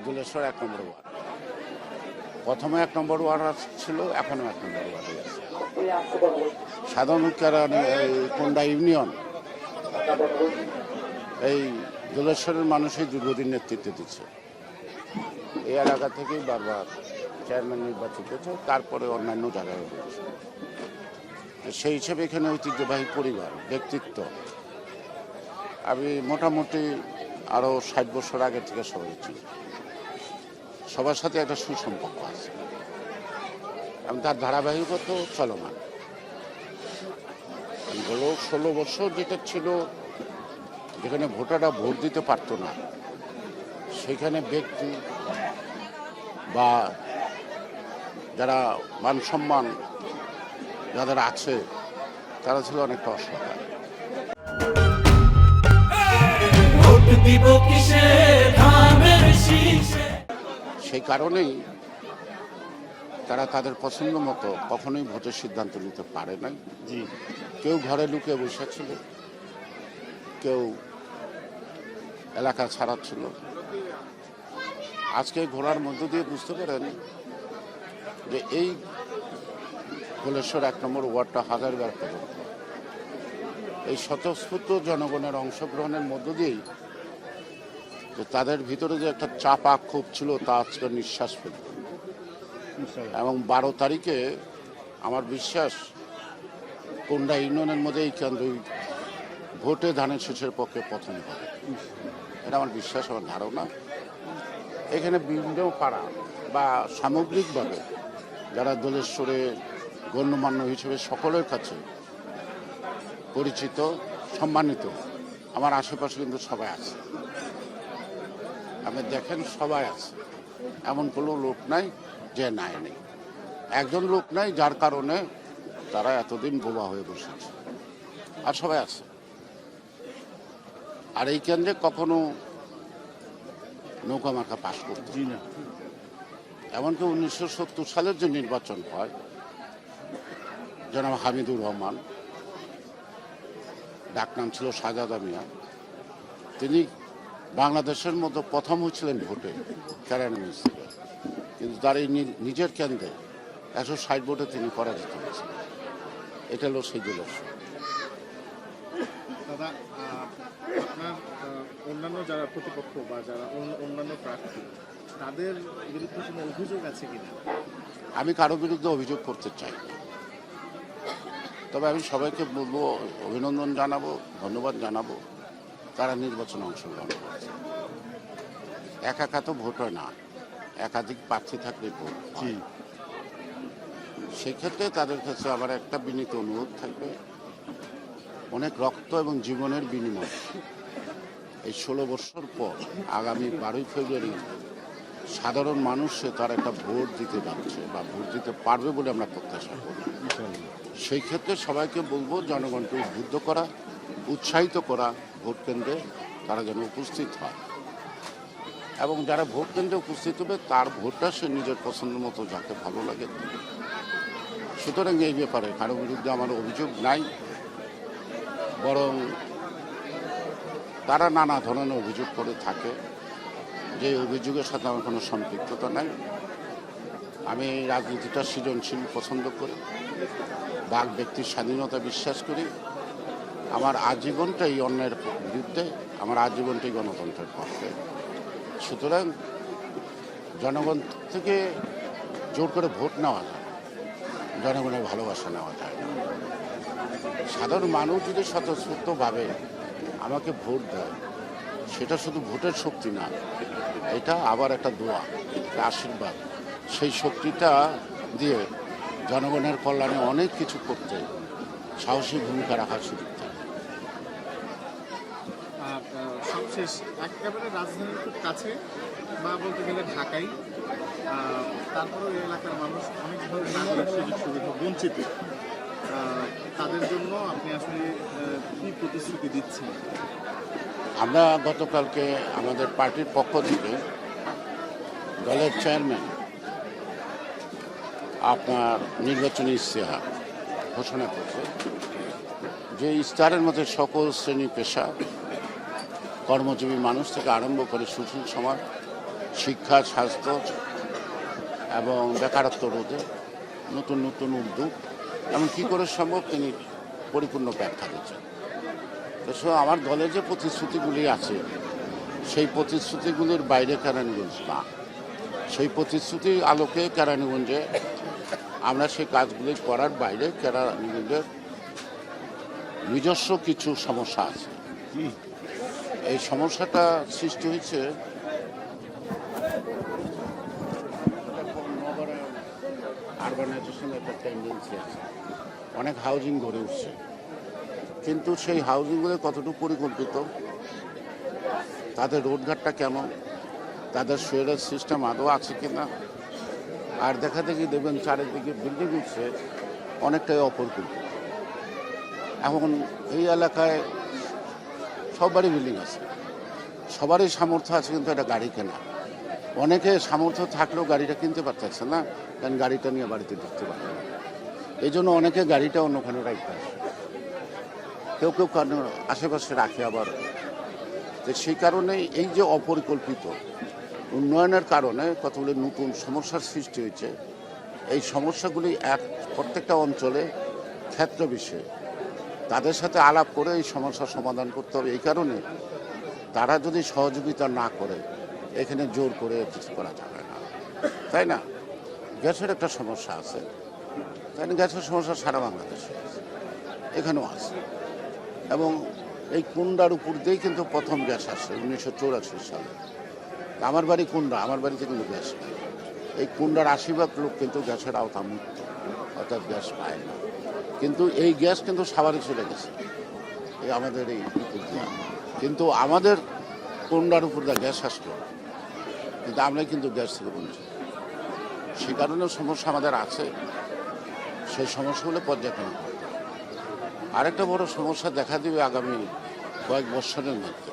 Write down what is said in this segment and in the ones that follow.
দুলেশ্বর ১ নম্বর word. প্রথমে ১ নম্বর word ছিল, এখনও ১ নম্বর ওয়ার্ডে আছে। সাধারণত কোন্ডা ইউনিয়ন এই দুলেশ্বরের মানুষই দীর্ঘদিন নেতৃত্ব দিচ্ছে। এই এলাকা থেকেই বারবার চেয়ারম্যান নির্বাচিত হচ্ছে, তারপরে অন্যান্য জায়গায় হয়েছে। সেই হিসেবে এখানে ঐতিহ্যবাহী পরিবার, ব্যক্তিত্ব, আমি মোটামুটি আরও ৬০ বছর আগে থেকে সরেছি। সবার সাথে একটা সুসম্পর্ক আছে এবং তার ধারাবাহিকতা চলমান। গেল ১৬ বছর যেটা ছিল, যেখানে ভোটাররা ভোট দিতে পারত না, সেখানে ব্যক্তি বা যারা মান সম্মান যাদের আছে তারা ছিল অনেকটা অসহায়। সেই কারণেই তারা তাদের পছন্দ মতো কখনোই ভোটের সিদ্ধান্ত নিতে পারে নাই। কেউ ঘরে লুকিয়ে বসেছিল, কেউ এলাকা ছাড়াচ্ছিল। আজকে ঘোরার মধ্য দিয়ে বুঝতে পারেন যে এই দুলেশ্বর ১ নম্বর ওয়ার্ডটা হাজারবার পর্যন্ত এই স্বতঃস্ফূর্ত জনগণের অংশগ্রহণের মধ্য দিয়েই যে তাদের ভিতরে যে একটা চাপা ক্ষোভ ছিল তা আজকে নিঃশ্বাস ফেলল। এবং ১২ তারিখে আমার বিশ্বাস কোন্ডা ইউনিয়নের মধ্যে এই কেন্দ্রই ভোটে ধানের শীষের পক্ষে প্রথম হবে, এটা আমার বিশ্বাস, আমার ধারণা। এখানে বিভিন্ন পাড়া বা সামগ্রিকভাবে যারা দুলেশ্বরে গণ্যমান্য হিসেবে সকলের কাছে পরিচিত, সম্মানিত, আমার আশেপাশে কিন্তু সবাই আছে। আপনি দেখেন সবাই আছে, এমন কোনো লোক নাই যে নাই নেই। একজন লোক নাই যার কারণে তারা এতদিন বোবা হয়ে বসেছে, আর সবাই আছে। আর এই কেন্দ্রে কখনো নৌকা মার্কা পাশ করতে না। এমনকি ১৯৭০ সালের যে নির্বাচন হয়, জনাব হামিদুর রহমান, ডাকনাম ছিল শাহজাদা মিয়া, তিনি বাংলাদেশের মধ্যে প্রথম হয়েছিলেন ভোটে কেরানীগঞ্জ থেকে, কিন্তু তার এই নিজের কেন্দ্রে ১৬০ ভোটে তিনি পরাজিত হয়েছিলেন। এটা হলো সেই দুলেশ্বর। দাদা, আপনার অন্যান্য যারা প্রতিপক্ষ বা যারা অন্যান্য প্রার্থী, তাদের বিরুদ্ধে কোনো অভিযোগ আছে কিনা? আমি কারো বিরুদ্ধে অভিযোগ করতে চাই না, তবে আমি সবাইকে বলবো, অভিনন্দন জানাবো, ধন্যবাদ জানাবো তারা নির্বাচনে অংশগ্রহণ করেছে। একা তো ভোট হয় না, একাধিক প্রার্থী থাকলে ভোট। সেক্ষেত্রে তাদের কাছে আমার একটা বিনীত অনুরোধ থাকবে, অনেক রক্ত এবং জীবনের বিনিময়ে এই ১৬ বছর পর আগামী ১২ই ফেব্রুয়ারি সাধারণ মানুষে তার একটা ভোট দিতে যাচ্ছে বা ভোট দিতে পারবে বলে আমরা প্রত্যাশা করি। সেই ক্ষেত্রে সবাইকে বলবো জনগণকে উদ্বুদ্ধ করা, উৎসাহিত করা, ভোট কেন্দ্রে তারা যেন উপস্থিত হয় এবং যারা ভোট কেন্দ্রে উপস্থিত হবে তার ভোটটা সে নিজের পছন্দ মতো যাকে ভালো লাগে। সুতরাং এই ব্যাপারে কারো বিরুদ্ধে আমার অভিযোগ নাই, বরং তারা নানা ধরনের অভিযোগ করে থাকে, যে অভিযোগের সাথে আমার কোনো সম্পৃক্ততা নাই। আমি রাজনীতিটা সৃজনশীল পছন্দ করি, বাক ব্যক্তির স্বাধীনতা বিশ্বাস করি। আমার আজীবনটাই অন্যের বিরুদ্ধে, আমার আজীবনটাই গণতন্ত্রের পক্ষে। সুতরাং জনগণ থেকে জোর করে ভোট নেওয়া যায়, জনগণের ভালোবাসা নেওয়া যায় না। সাধারণ মানুষ যদি স্বতঃস্ফূর্তভাবে আমাকে ভোট দেয়, সেটা শুধু ভোটের শক্তি না, এটা আবার একটা দোয়া, একটা আশীর্বাদ। সেই শক্তিটা দিয়ে জনগণের কল্যাণে অনেক কিছু করতে সাহসী ভূমিকা রাখার সুযোগ থাকে। সবশেষ, একেবারে রাজধানীর খুব কাছে বা বলতে গেলে ঢাকায়, তারপরেও এই এলাকার মানুষ অনেক ধরনের নাগরিক সুযোগ সুবিধা বঞ্চিত। তাদের জন্য আপনি আসলে কি প্রতিশ্রুতি দিচ্ছেন? আমরা গতকালকে আমাদের পার্টির পক্ষ থেকে দলের চেয়ারম্যান আপনার নির্বাচনী ইশতেহার ঘোষণা করছে, যে ইশতেহারের মধ্যে সকল শ্রেণী পেশা, কর্মজীবী মানুষ থেকে আরম্ভ করে সুশীল সমাজ শিক্ষা, স্বাস্থ্য এবং বেকারত্ব রোধে নতুন নতুন উদ্যোগ এমন কী করে সম্ভব তিনি পরিপূর্ণ ব্যাখ্যা দিচ্ছেন। তো আমার দলের যে প্রতিশ্রুতিগুলি আছে সেই প্রতিশ্রুতিগুলির বাইরে কেরানীগঞ্জ না, সেই প্রতিশ্রুতির আলোকে কেরানীগঞ্জে আমরা সেই কাজগুলি করার বাইরে কেরানীগঞ্জের নিজস্ব কিছু সমস্যা আছে। এই সমস্যাটা সৃষ্টি হয়েছে আরবানাইজেশনের একটা টেন্ডেন্সি আছে, অনেক হাউজিং গড়ে উঠছে, কিন্তু সেই হাউজিংগুলো কতটুকু পরিকল্পিত, তাদের রোডঘাটটা কেমন, তাদের সুয়েরেজ সিস্টেম আদৌ আছে কিনা, আর দেখা দেখি দেখবেন চারিদিকে বিল্ডিং উঠছে অনেকটাই অপরিকল্পিত। এখন এই এলাকায় সবারই বিল্ডিং আছে, সবারই সামর্থ্য আছে, কিন্তু একটা গাড়ি কেনা, অনেকে সামর্থ্য থাকলেও গাড়িটা কিনতে পারতেছে না, কারণ গাড়িটা নিয়ে বাড়িতে ঢুকতে পারবে না। এই জন্য অনেকে গাড়িটা অন্যখানে রাখতে আসে, কেউ কেউ আশেপাশে রাখে আবার। তো সেই কারণে এই যে অপরিকল্পিত উন্নয়নের কারণে কতগুলি নতুন সমস্যার সৃষ্টি হয়েছে। এই সমস্যাগুলি প্রত্যেকটা অঞ্চলে ক্ষেত্র বিষয়ে তাদের সাথে আলাপ করে এই সমস্যার সমাধান করতে হবে। এই কারণে তারা যদি সহযোগিতা না করে এখানে জোর করে কিছু করা যাবে না, তাই না? গ্যাসের একটা সমস্যা আছে, তাই না? গ্যাসের সমস্যা সারা বাংলাদেশে আছে, এখানেও আছে। এবং এই কুন্ডার উপর দিয়েই কিন্তু প্রথম গ্যাস আসে 1984 সালে। আমার বাড়ি কুন্ডা, আমার বাড়িতে কিন্তু গ্যাস নেই। এই কুন্ডার 80% লোক কিন্তু গ্যাসের আওতামুক্ত, অর্থাৎ গ্যাস পায় না। কিন্তু এই গ্যাস কিন্তু সাভারে চলে গেছে, এই আমাদের এই উপর দিয়ে। কিন্তু আমাদের কুন্ডার উপর দিয়ে গ্যাস আসলো, কিন্তু আমরা কিন্তু গ্যাস থেকে বঞ্চিত। সে কারণেও সমস্যা আমাদের আছে, সেই সমস্যাগুলো পর্যালোচনা করতে হবে। আরেকটা বড় সমস্যা দেখা দেবে আগামী কয়েক বছরের মধ্যে,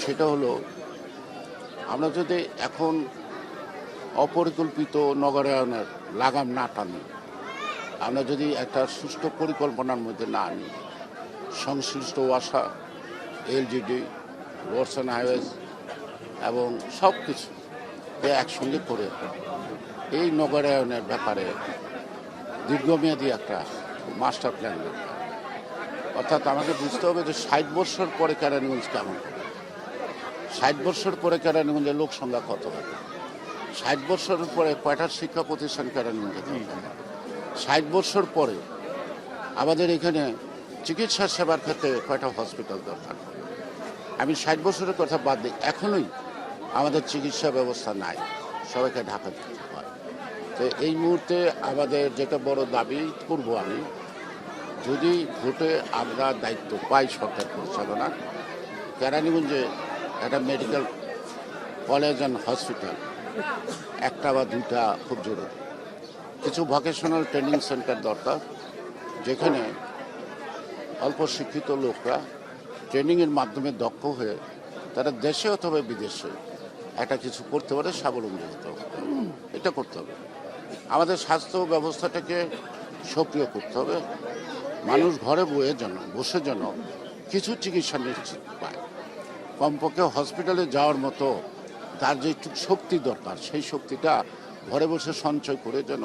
সেটা হলো আমরা যদি এখন অপরিকল্পিত নগরায়নের লাগাম না টানি, আমরা যদি একটা সুষ্ঠু পরিকল্পনার মধ্যে না আনি, সংশ্লিষ্ট ওয়াসা, এলজিডি, রোডস অ্যান্ড হাইওয়েজ এবং সব কিছু একসঙ্গে করে এই নগরায়নের ব্যাপারে দীর্ঘমেয়াদী একটা মাস্টার প্ল্যান দরকার। অর্থাৎ আমাকে বুঝতে হবে যে 60 বছর পরে কেরানীগঞ্জ কেমন হবে, 60 বছর পরে কেরানীগঞ্জের লোক সংখ্যা কত হবে, 60 বছরের পরে কয়টা শিক্ষা প্রতিষ্ঠান কেরানীগঞ্জে থাকবে, 60 বছর পরে আমাদের এখানে চিকিৎসা সেবার ক্ষেত্রে কয়টা হসপিটাল দরকার। আমি 60 বছরের কথা বাদ দিই, এখনই আমাদের চিকিৎসা ব্যবস্থা নাই, সবাইকে ঢাকা যেতে হয়। তো এই মুহূর্তে আমাদের যেটা বড় দাবি করব আমি, যদি ভোটে আমরা দায়িত্ব পাই সরকার পরিচালনা, কেরানীগঞ্জে একটা মেডিকেল কলেজ অ্যান্ড হসপিটাল একটা বা দুটা খুব জরুরি। কিছু ভোকেশনাল ট্রেনিং সেন্টার দরকার, যেখানে অল্প শিক্ষিত লোকরা ট্রেনিংয়ের মাধ্যমে দক্ষ হয়ে তারা দেশে অথবা বিদেশে একটা কিছু করতে পারে, স্বাবলম্বী হতে হবে। এটা করতে হবে। আমাদের স্বাস্থ্য ব্যবস্থাটাকে সক্রিয় করতে হবে, মানুষ ঘরে বসে যেন কিছু চিকিৎসা নিশ্চিত পায়। কমপক্ষে হসপিটালে যাওয়ার মতো তার যে একটু শক্তি দরকার, সেই শক্তিটা ঘরে বসে সঞ্চয় করে যেন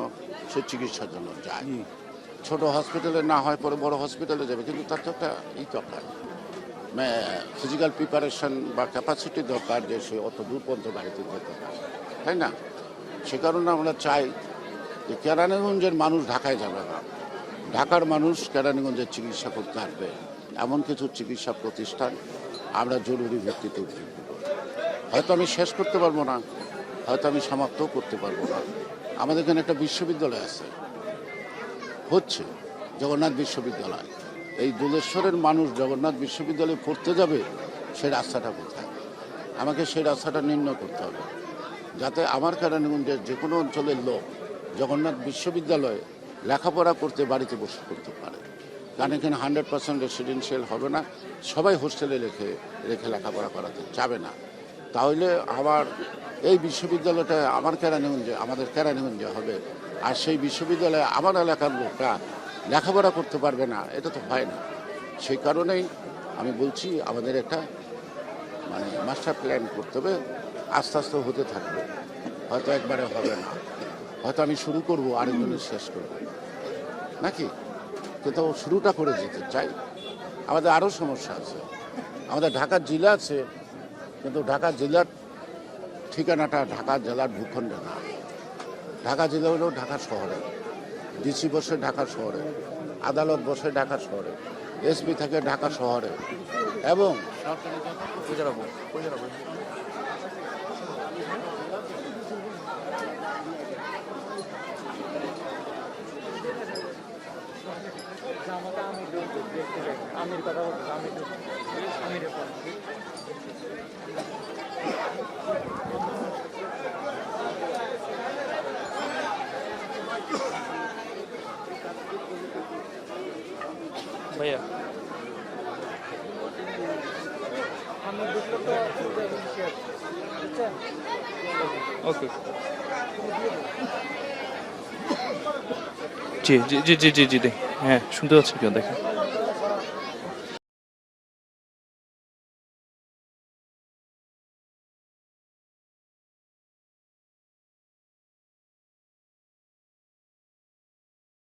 সে চিকিৎসার জন্য যায়। ছোট হসপিটালে না হয় পরে বড় হসপিটালে যাবে, কিন্তু তার তো একটা দরকার, ফিজিক্যাল প্রিপারেশন বা ক্যাপাসিটি দরকার, যে সে অত দূর পর্যন্ত গাড়িতে যেতে পারে, তাই না? সে কারণে আমরা চাই যে কেরানীগঞ্জের মানুষ ঢাকায় যাবে না, ঢাকার মানুষ কেরানীগঞ্জের চিকিৎসা করতে আসবে, এমন কিছু চিকিৎসা প্রতিষ্ঠান আমরা জরুরি ভিত্তিতে উদ্যোগ দেব। হয়তো আমি শেষ করতে পারবো না, হয়তো আমি সমাপ্তও করতে পারবো না। আমাদের এখানে একটা বিশ্ববিদ্যালয় আছে, হচ্ছে জগন্নাথ বিশ্ববিদ্যালয়। এই দুলেশ্বরের মানুষ জগন্নাথ বিশ্ববিদ্যালয়ে পড়তে যাবে, সেই রাস্তাটা কোথায়? আমাকে সেই রাস্তাটা নির্ণয় করতে হবে, যাতে আমার কেরানীগঞ্জের যে কোনো অঞ্চলের লোক জগন্নাথ বিশ্ববিদ্যালয়ে লেখাপড়া করতে বাড়িতে বসে করতে পারে। কারণ এখানে 100% রেসিডেন্সিয়াল হবে না, সবাই হোস্টেলে রেখে লেখাপড়া করাতে যাবে না। তাহলে আমার এই বিশ্ববিদ্যালয়টা আমাদের কেরানীগঞ্জে হবে, আর সেই বিশ্ববিদ্যালয়ে আমার এলাকার লোকরা লেখাপড়া করতে পারবে না, এটা তো হয় না। সেই কারণেই আমি বলছি আমাদের একটা মাস্টার প্ল্যান করতে হবে। আস্তে আস্তে হতে থাকবে, হয়তো একবারে হবে না, হয়তো আমি শুরু করব আরেকজনের শেষ করব নাকি, কিন্তু শুরুটা করে যেতে চাই। আমাদের আরও সমস্যা আছে, আমাদের ঢাকা জেলা আছে, কিন্তু ঢাকা জেলার ঠিকানাটা ঢাকা জেলার ভূখণ্ডে না। ঢাকা জেলা হলেও ঢাকা শহরে, ডিসি বসে ঢাকা শহরে, আদালত বসে ঢাকা শহরে, এসপি থাকে ঢাকা শহরে, এবং ভাইয়া ওকে জি জি জি জি জি জি হ্যাঁ শুনতে পাচ্ছি কেউ দেখেন